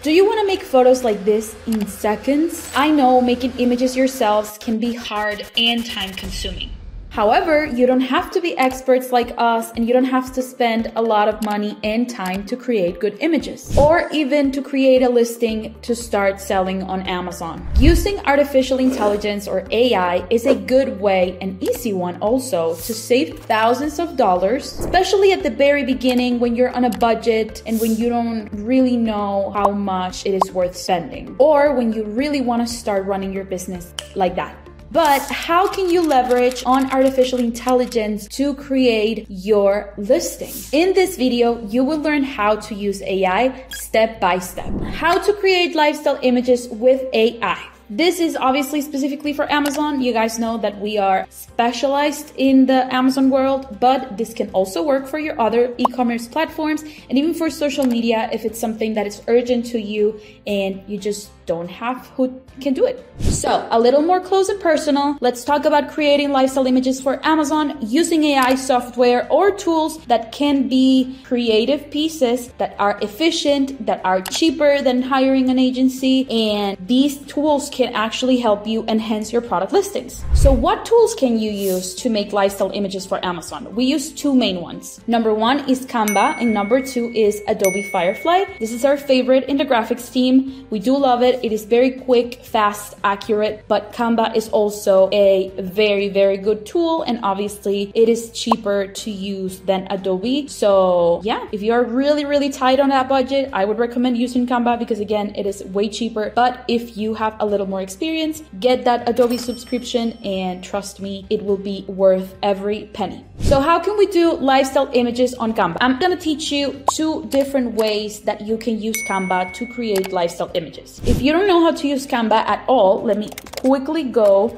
Do you want to make photos like this in seconds? I know making images yourselves can be hard and time consuming. However, you don't have to be experts like us, and you don't have to spend a lot of money and time to create good images, or even to create a listing to start selling on Amazon. Using artificial intelligence or AI is a good way, and easy one also, to save thousands of dollars, especially at the very beginning when you're on a budget and when you don't really know how much it is worth spending, or when you really want to start running your business like that. But how can you leverage on artificial intelligence to create your listing? In this video, you will learn how to use AI step by step. How to create lifestyle images with AI. This is obviously specifically for Amazon. You guys know that we are specialized in the Amazon world, but this can also work for your other e-commerce platforms and even for social media if it's something that is urgent to you and you just don't have who can do it. So a little more close and personal, let's talk about creating lifestyle images for Amazon using AI software or tools that can be creative pieces that are efficient, that are cheaper than hiring an agency, and these tools can actually help you enhance your product listings. So what tools can you use to make lifestyle images for Amazon? We use two main ones. Number one is Canva, and number two is Adobe Firefly. This is our favorite in the graphics team. We do love it. It is very quick, fast, accurate, but Canva is also a very, very good tool, and obviously it is cheaper to use than Adobe. So yeah, if you are really, really tight on that budget, I would recommend using Canva because again, it is way cheaper. But if you have a little more experience, get that Adobe subscription and trust me, it will be worth every penny. So how can we do lifestyle images on Canva? I'm gonna teach you two different ways that you can use Canva to create lifestyle images. If you don't know how to use Canva at all, let me quickly go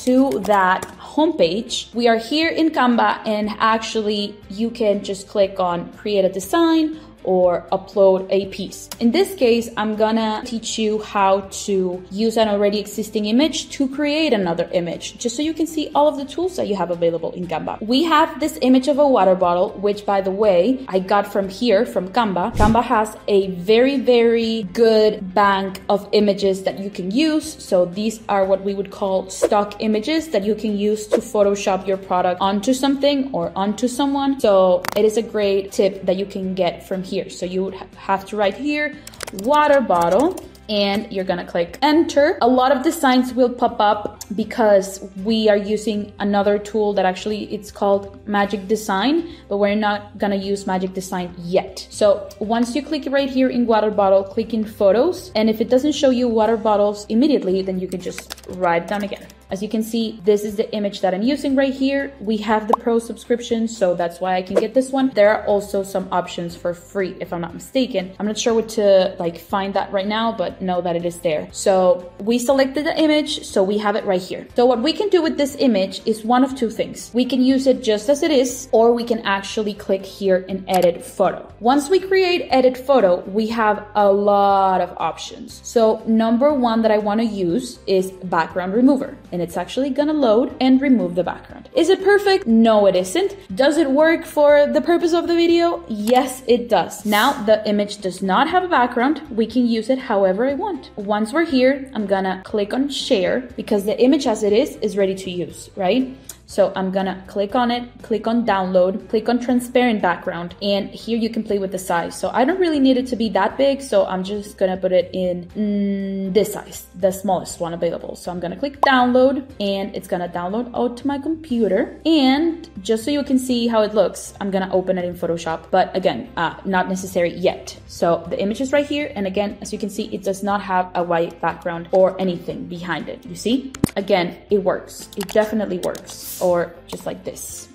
to that homepage. We are here in Canva, and actually you can just click on create a design or upload a piece. In this case, I'm gonna teach you how to use an already existing image to create another image, just so you can see all of the tools that you have available in Canva. We have this image of a water bottle, which by the way, I got from here, from Canva. Canva has a very, very good bank of images that you can use. So these are what we would call stock images that you can use to Photoshop your product onto something or onto someone. So it is a great tip that you can get from here. So you would have to write here, water bottle, and you're gonna click enter. A lot of designs will pop up because we are using another tool that actually it's called Magic Design, but we're not gonna use Magic Design yet. So once you click right here in water bottle, click in photos, and if it doesn't show you water bottles immediately, then you can just write it down again. As you can see, this is the image that I'm using right here. We have the pro subscription, so that's why I can get this one. There are also some options for free, if I'm not mistaken. I'm not sure what to find that right now, but know that it is there. So we selected the image, so we have it right here. So what we can do with this image is one of two things. We can use it just as it is, or we can actually click here and edit photo. Once we create edit photo, we have a lot of options. So number one that I want to use is background remover. And it's actually gonna load and remove the background. Is it perfect? No, it isn't. Does it work for the purpose of the video? Yes, it does. Now, the image does not have a background. We can use it however I want. Once we're here, I'm gonna click on share because the image as it is ready to use, right? So I'm gonna click on it, click on download, click on transparent background, and here you can play with the size. So I don't really need it to be that big, so I'm just gonna put it in this size, the smallest one available. So I'm gonna click download, and it's gonna download out to my computer. And just so you can see how it looks, I'm gonna open it in Photoshop, but again, not necessary yet. So the image is right here, and again, as you can see, it does not have a white background or anything behind it, you see? Again, it works, it definitely works. Or just like this.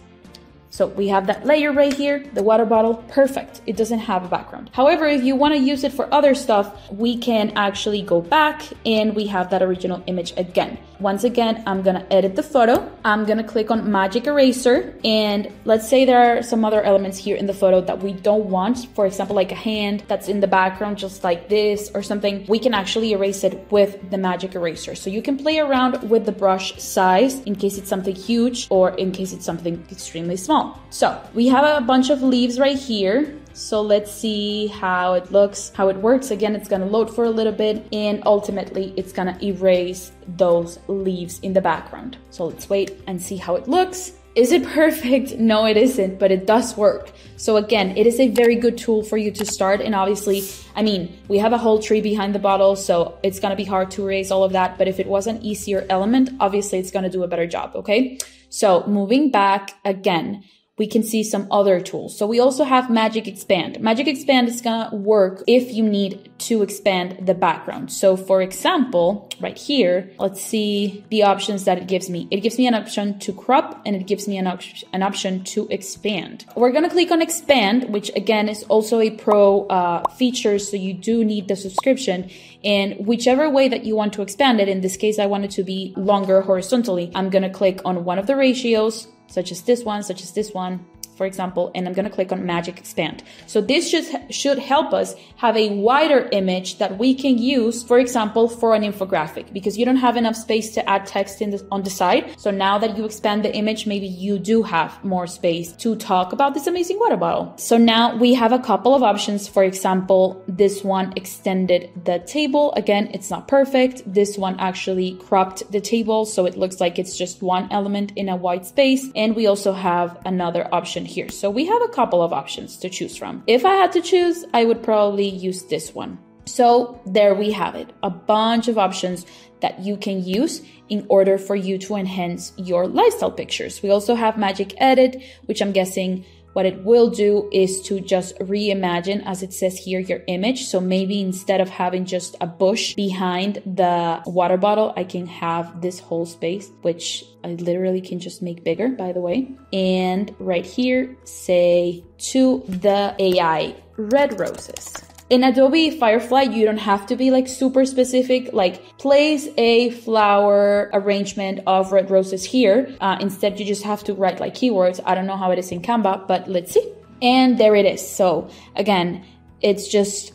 So we have that layer right here, the water bottle, perfect. It doesn't have a background. However, if you want to use it for other stuff, we can actually go back and we have that original image again. Once again, I'm gonna edit the photo. I'm gonna click on Magic Eraser, and let's say there are some other elements here in the photo that we don't want. For example, like a hand that's in the background, just like this or something. We can actually erase it with the Magic Eraser. So you can play around with the brush size in case it's something huge or in case it's something extremely small. So we have a bunch of leaves right here. So let's see how it looks, how it works. Again, it's gonna load for a little bit and ultimately it's gonna erase those leaves in the background. So let's wait and see how it looks. Is it perfect? No, it isn't, but it does work. So again, it is a very good tool for you to start. And obviously, I mean, we have a whole tree behind the bottle, so it's gonna be hard to erase all of that. But if it was an easier element, obviously it's gonna do a better job, okay? So moving back again, we can see some other tools. So we also have Magic Expand. Magic Expand is gonna work if you need to expand the background. So for example, right here, let's see the options that it gives me. It gives me an option to crop and it gives me an option to expand. We're gonna click on expand, which again is also a pro feature, so you do need the subscription. And whichever way that you want to expand it, in this case, I want it to be longer horizontally. I'm gonna click on one of the ratios, such as this one, for example, and I'm gonna click on Magic Expand. So this should help us have a wider image that we can use, for example, for an infographic, because you don't have enough space to add text on the side. So now that you expand the image, maybe you do have more space to talk about this amazing water bottle. So now we have a couple of options. For example, this one extended the table. Again, it's not perfect. This one actually cropped the table, so it looks like it's just one element in a white space. And we also have another option here. So we have a couple of options to choose from. If I had to choose, I would probably use this one. So there we have it, a bunch of options that you can use in order for you to enhance your lifestyle pictures. We also have Magic Edit, which I'm guessing what it will do is to just reimagine, as it says here, your image. So maybe instead of having just a bush behind the water bottle, I can have this whole space, which I literally can just make bigger, by the way. And right here, say to the AI, red roses. In Adobe Firefly, you don't have to be like super specific, like place a flower arrangement of red roses here. Instead, you just have to write like keywords. I don't know how it is in Canva, but let's see. And there it is. So again, it's just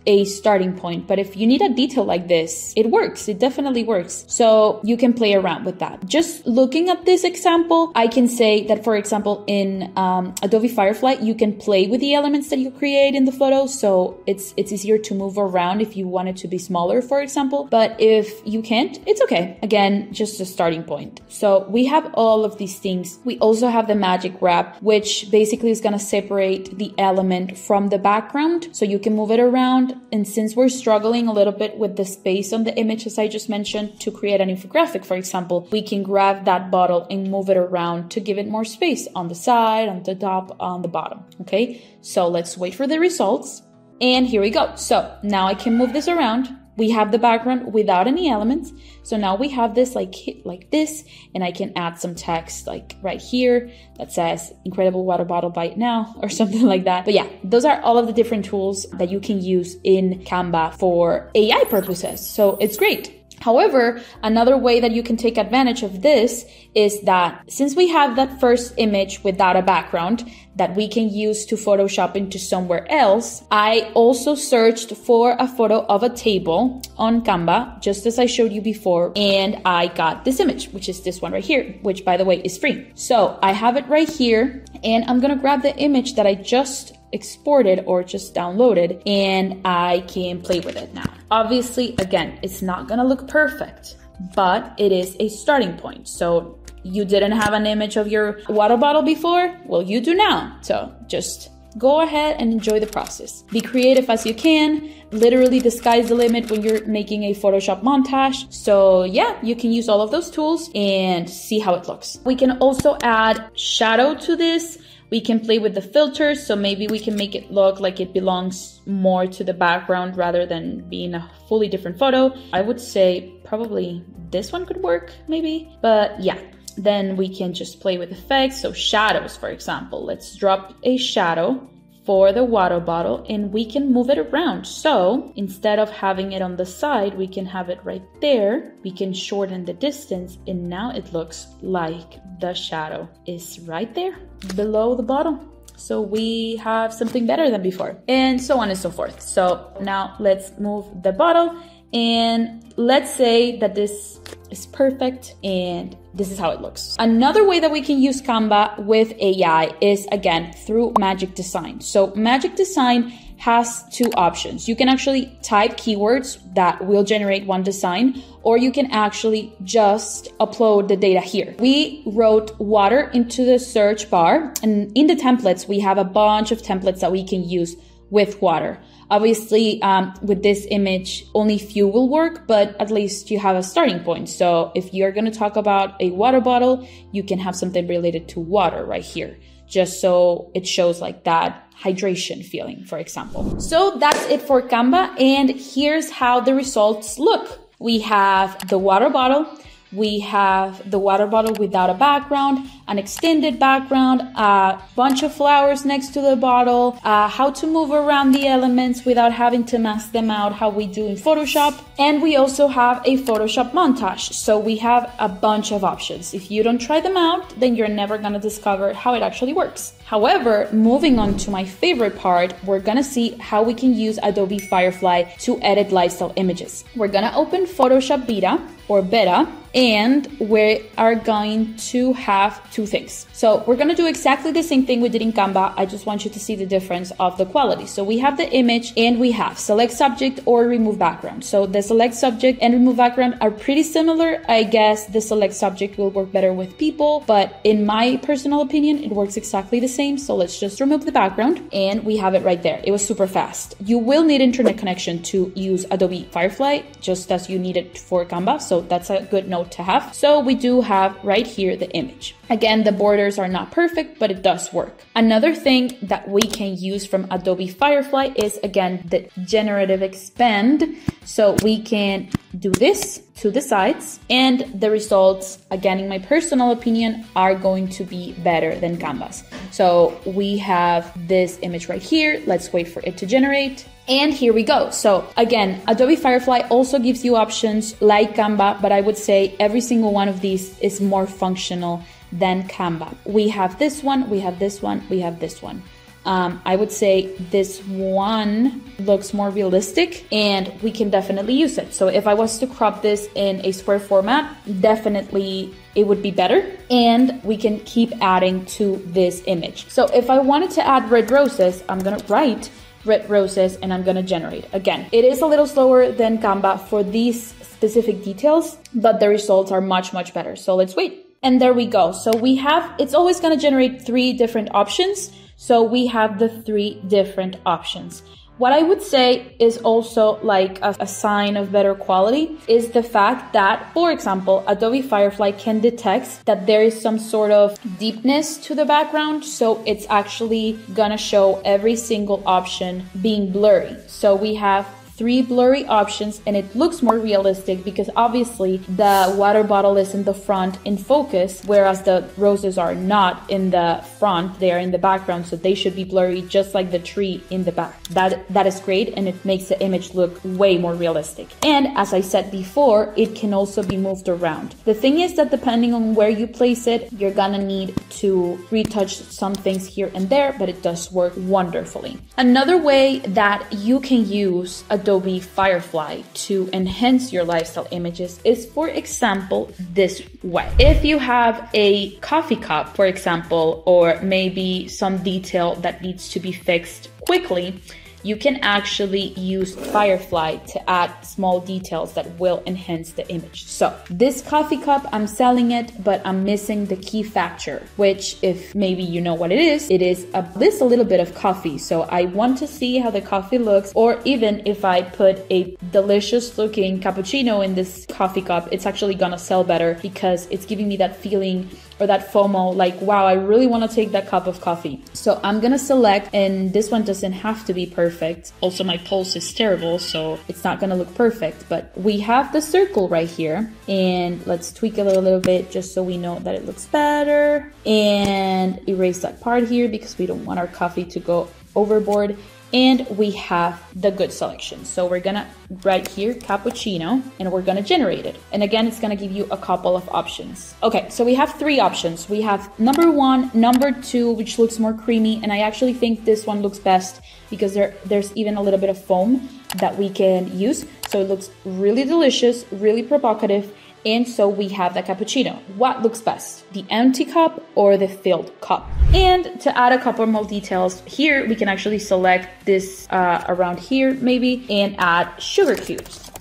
a starting point. But if you need a detail like this, it works. It definitely works. So you can play around with that. Just looking at this example, I can say that, for example, in Adobe Firefly, you can play with the elements that you create in the photo. So it's easier to move around if you want it to be smaller, for example. But if you can't, it's okay. Again, just a starting point. So we have all of these things. We also have the magic wrap, which basically is going to separate the element from the background. So you can move it around. And since we're struggling a little bit with the space on the image, as I just mentioned, to create an infographic, for example, we can grab that bottle and move it around to give it more space on the side, on the top, on the bottom. Okay, so let's wait for the results. And here we go. So now I can move this around. We have the background without any elements. So now we have this like this, and I can add some text like right here that says incredible water bottle buy it now or something like that. But yeah, those are all of the different tools that you can use in Canva for AI purposes. So it's great. However, another way that you can take advantage of this is that since we have that first image without a background that we can use to Photoshop into somewhere else, I also searched for a photo of a table on Canva, just as I showed you before, and I got this image, which is this one right here, which by the way is free. So I have it right here, and I'm gonna grab the image that I just exported or just downloaded, and I can play with it now. Obviously, again, it's not gonna look perfect, but it is a starting point. So you didn't have an image of your water bottle before? Well, you do now. So just go ahead and enjoy the process. Be creative as you can. Literally, the sky's the limit when you're making a Photoshop montage. So yeah, you can use all of those tools and see how it looks. We can also add shadow to this. We can play with the filters, so maybe we can make it look like it belongs more to the background rather than being a fully different photo. I would say probably this one could work, maybe, but yeah. Then we can just play with effects. So shadows, for example, let's drop a shadow for the water bottle and we can move it around. So instead of having it on the side, we can have it right there. We can shorten the distance and now it looks like the shadow is right there below the bottle. So we have something better than before, and so on and so forth. So now let's move the bottle And let's say that this is perfect and this is how it looks. Another way that we can use Canva with AI is, again, through Magic Design. So Magic Design has two options. You can actually type keywords that will generate one design, or you can actually just upload the data here. We wrote water into the search bar, and in the templates, we have a bunch of templates that we can use with water. Obviously, with this image, only few will work, but at least you have a starting point. So if you're going to talk about a water bottle, you can have something related to water right here, just so it shows like that hydration feeling, for example. So that's it for Canva. And here's how the results look. We have the water bottle. We have the water bottle without a background, an extended background, a bunch of flowers next to the bottle, how to move around the elements without having to mask them out, how we do in Photoshop. And we also have a Photoshop montage. So we have a bunch of options. If you don't try them out, then you're never gonna discover how it actually works. However, moving on to my favorite part, we're gonna see how we can use Adobe Firefly to edit lifestyle images. We're gonna open Photoshop Beta or Beta, and we are going to have two things. So we're gonna do exactly the same thing we did in Canva. I just want you to see the difference of the quality. So we have the image and we have select subject or remove background. So the select subject and remove background are pretty similar. I guess the select subject will work better with people, but in my personal opinion, it works exactly the same. So let's just remove the background and we have it right there. It was super fast. You will need internet connection to use Adobe Firefly, just as you need it for Canva. So that's a good note to have. So we do have right here the image. Again, the borders are not perfect, but it does work. Another thing that we can use from Adobe Firefly is, again, the generative expand. So we can do this to the sides, and the results, again, in my personal opinion, are going to be better than Canva's. So we have this image right here. Let's wait for it to generate. And here we go. So again, Adobe Firefly also gives you options like Canva, but I would say every single one of these is more functional than Canva. We have this one, we have this one, we have this one. I would say this one looks more realistic and we can definitely use it. So if I was to crop this in a square format, definitely it would be better, and we can keep adding to this image. So if I wanted to add red roses, I'm gonna write red roses and I'm gonna generate. Again, it is a little slower than Canva for these specific details, but the results are much, much better. So let's wait. And there we go. So we have, it's always gonna generate 3 different options. So we have the 3 different options. What I would say is also like a sign of better quality is the fact that, for example, Adobe Firefly can detect that there is some sort of deepness to the background. So it's actually gonna show every single option being blurry. So we have 3 blurry options and it looks more realistic because obviously the water bottle is in the front in focus, whereas the roses are not in the front, they are in the background, so they should be blurry just like the tree in the back. That is great, and it makes the image look way more realistic. And as I said before, it can also be moved around. The thing is that depending on where you place it, you're gonna need to retouch some things here and there, but it does work wonderfully. Another way that you can use Adobe Firefly to enhance your lifestyle images is, for example, this way. If you have a coffee cup, for example, or maybe some detail that needs to be fixed quickly, you can actually use Firefly to add small details that will enhance the image. So this coffee cup, I'm selling it, but I'm missing the key factor, which, if maybe you know what it is a little bit of coffee. So I want to see how the coffee looks, or even if I put a delicious looking cappuccino in this coffee cup, it's actually gonna sell better because it's giving me that feeling or that FOMO, like, wow, I really want to take that cup of coffee. So I'm gonna select, and this one doesn't have to be perfect. Also, my pulse is terrible, so it's not gonna look perfect, but we have the circle right here, and let's tweak it a little bit just so we know that it looks better, and erase that part here because we don't want our coffee to go overboard. And we have the good selection. So we're gonna write here cappuccino and we're gonna generate it. And again, it's gonna give you a couple of options. Okay, so we have 3 options. We have number 1, number 2, which looks more creamy. And I actually think this one looks best because there's even a little bit of foam that we can use. So it looks really delicious, really provocative. And so we have the cappuccino. What looks best, the empty cup or the filled cup? And to add a couple more details here, we can actually select this around here maybe and add sugar cubes.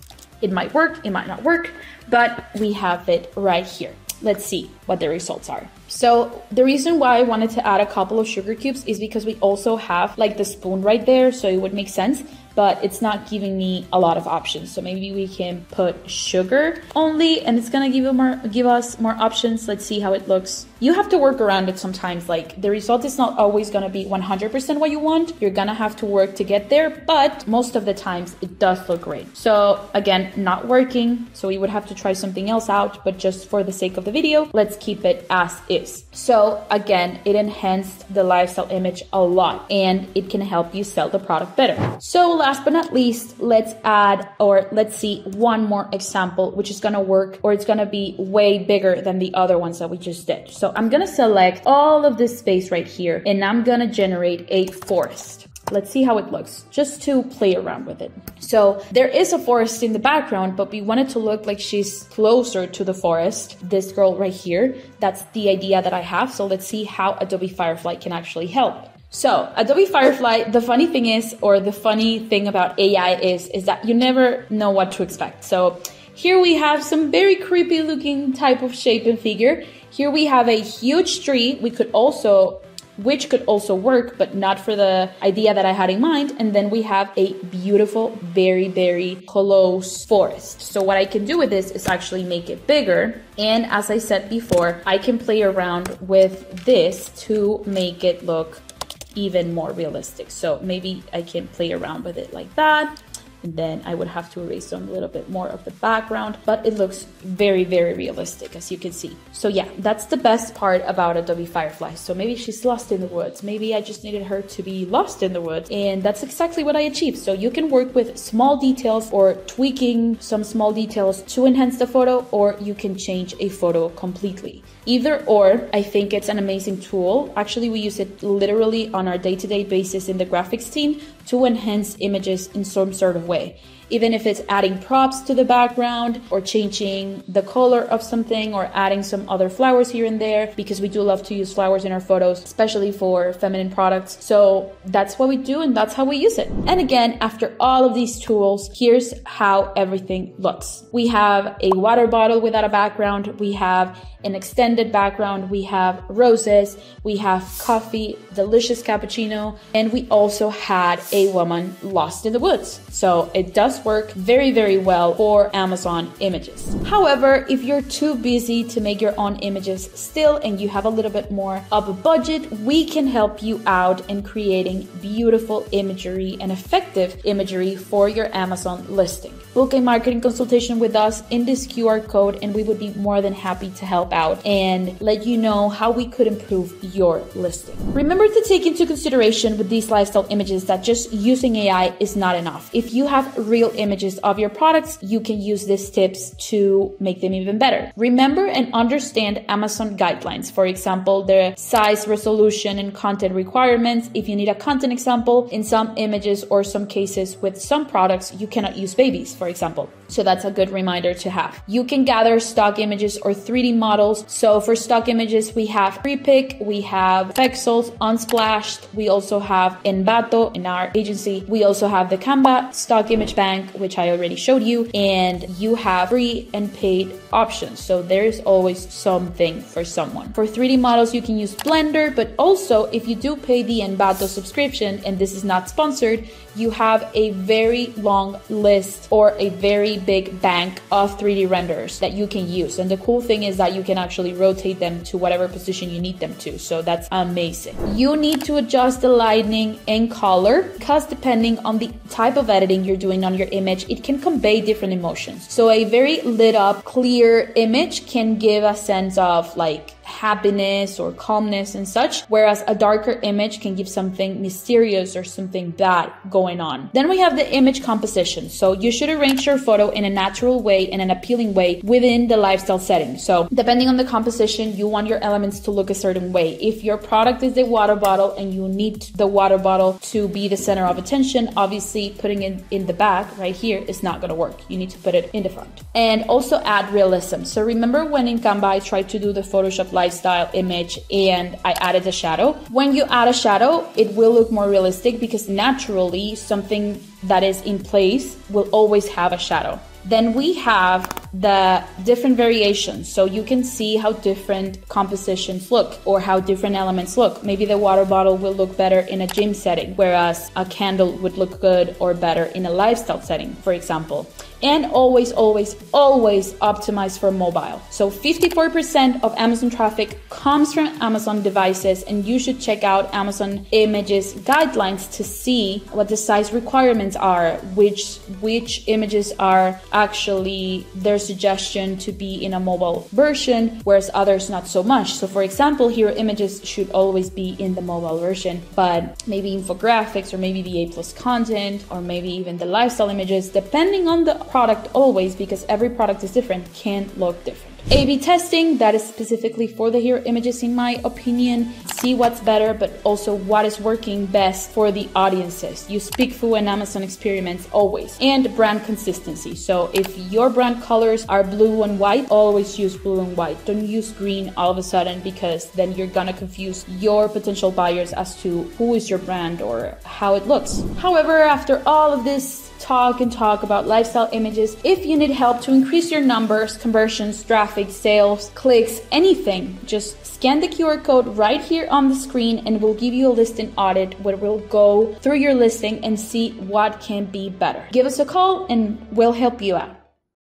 It might work, it might not work, but we have it right here. Let's see what the results are. So the reason why I wanted to add a couple of sugar cubes is because we also have like the spoon right there, so it would make sense, but it's not giving me a lot of options. So maybe we can put sugar only and it's gonna give us more options. Let's see how it looks. You have to work around it sometimes. Like the result is not always gonna be 100% what you want. You're gonna have to work to get there, but most of the times it does look great. So again, not working. So we would have to try something else out, but just for the sake of the video, let's keep it as is. So again, it enhanced the lifestyle image a lot and it can help you sell the product better. So last but not least, let's see one more example, which is gonna work, or it's gonna be way bigger than the other ones that we just did. So I'm gonna select all of this space right here and I'm gonna generate a forest. Let's see how it looks, just to play around with it. So there is a forest in the background, but we want it to look like she's closer to the forest. This girl right here, that's the idea that I have. So let's see how Adobe Firefly can actually help. So Adobe Firefly, the funny thing is, or the funny thing about AI is that you never know what to expect. So here we have some very creepy looking type of shape and figure. Here we have a huge tree. Which could also work, but not for the idea that I had in mind. And then we have a beautiful, very, very close forest. So what I can do with this is actually make it bigger. And as I said before, I can play around with this to make it look even more realistic. So maybe I can play around with it like that. And then I would have to erase a little bit more of the background, but it looks very, very realistic, as you can see. So yeah, that's the best part about Adobe Firefly. So maybe she's lost in the woods. Maybe I just needed her to be lost in the woods. And that's exactly what I achieved. So you can work with small details or tweaking some small details to enhance the photo, or you can change a photo completely. Either or, I think it's an amazing tool. Actually, we use it literally on our day-to-day basis in the graphics team to enhance images in some sort of way. Even if it's adding props to the background or changing the color of something or adding some other flowers here and there, because we do love to use flowers in our photos, especially for feminine products. So that's what we do and that's how we use it. And again, after all of these tools, here's how everything looks. We have a water bottle without a background. We have an extended background. We have roses. We have coffee, delicious cappuccino, and we also had a woman lost in the woods. So it does work very, very well for Amazon images. However, if you're too busy to make your own images still and you have a little bit more of a budget, we can help you out in creating beautiful imagery and effective imagery for your Amazon listing. Book a marketing consultation with us in this QR code and we would be more than happy to help out and let you know how we could improve your listing. Remember to take into consideration with these lifestyle images that just using AI is not enough. If you have real images of your products, you can use these tips to make them even better. Remember and understand Amazon guidelines. For example, the size, resolution, and content requirements. If you need a content example, in some images or some cases with some products, you cannot use babies, for example. So that's a good reminder to have. You can gather stock images or 3D models. So for stock images, we have Prepic, we have Pexels, Unsplash. We also have Envato in our agency. We also have the Canva stock image bank, which I already showed you, and you have free and paid options. So there's always something for someone. For 3D models, you can use Blender, but also if you do pay the Envato subscription, and this is not sponsored, you have a very long list or a very big bank of 3D renderers that you can use. And the cool thing is that you can actually rotate them to whatever position you need them to. So that's amazing. You need to adjust the lighting and color because depending on the type of editing you're doing on your image, it can convey different emotions. So a very lit up, clear image can give a sense of like happiness or calmness and such, whereas a darker image can give something mysterious or something bad going on. Then we have the image composition. So you should arrange your photo in a natural way and an appealing way within the lifestyle setting. So depending on the composition, you want your elements to look a certain way. If your product is a water bottle and you need the water bottle to be the center of attention, obviously putting it in the back right here is not going to work. You need to put it in the front. And also add realism. So remember when in Canva I tried to do the Photoshop lifestyle image and I added a shadow? When you add a shadow, it will look more realistic because naturally something that is in place will always have a shadow. Then we have the different variations. So you can see how different compositions look or how different elements look. Maybe the water bottle will look better in a gym setting, whereas a candle would look good or better in a lifestyle setting, for example. And always optimize for mobile. So 54% of Amazon traffic comes from Amazon devices, and you should check out Amazon Images guidelines to see what the size requirements are, which images are actually their suggestion to be in a mobile version, whereas others not so much. So for example, hero images should always be in the mobile version, but maybe infographics or maybe the A+ content or maybe even the lifestyle images, depending on the product always, because every product is different, can look different. A/B testing, that is specifically for the hero images in my opinion. See what's better, but also what is working best for the audiences. Use Pickfu and Amazon experiments always. And brand consistency. So if your brand colors are blue and white, always use blue and white. Don't use green all of a sudden, because then you're gonna confuse your potential buyers as to who is your brand or how it looks. However, after all of this talk about lifestyle images, if you need help to increase your numbers, conversions, traffic, sales, clicks, anything, just scan the QR code right here on the screen and we'll give you a listing audit where we'll go through your listing and see what can be better. Give us a call and we'll help you out.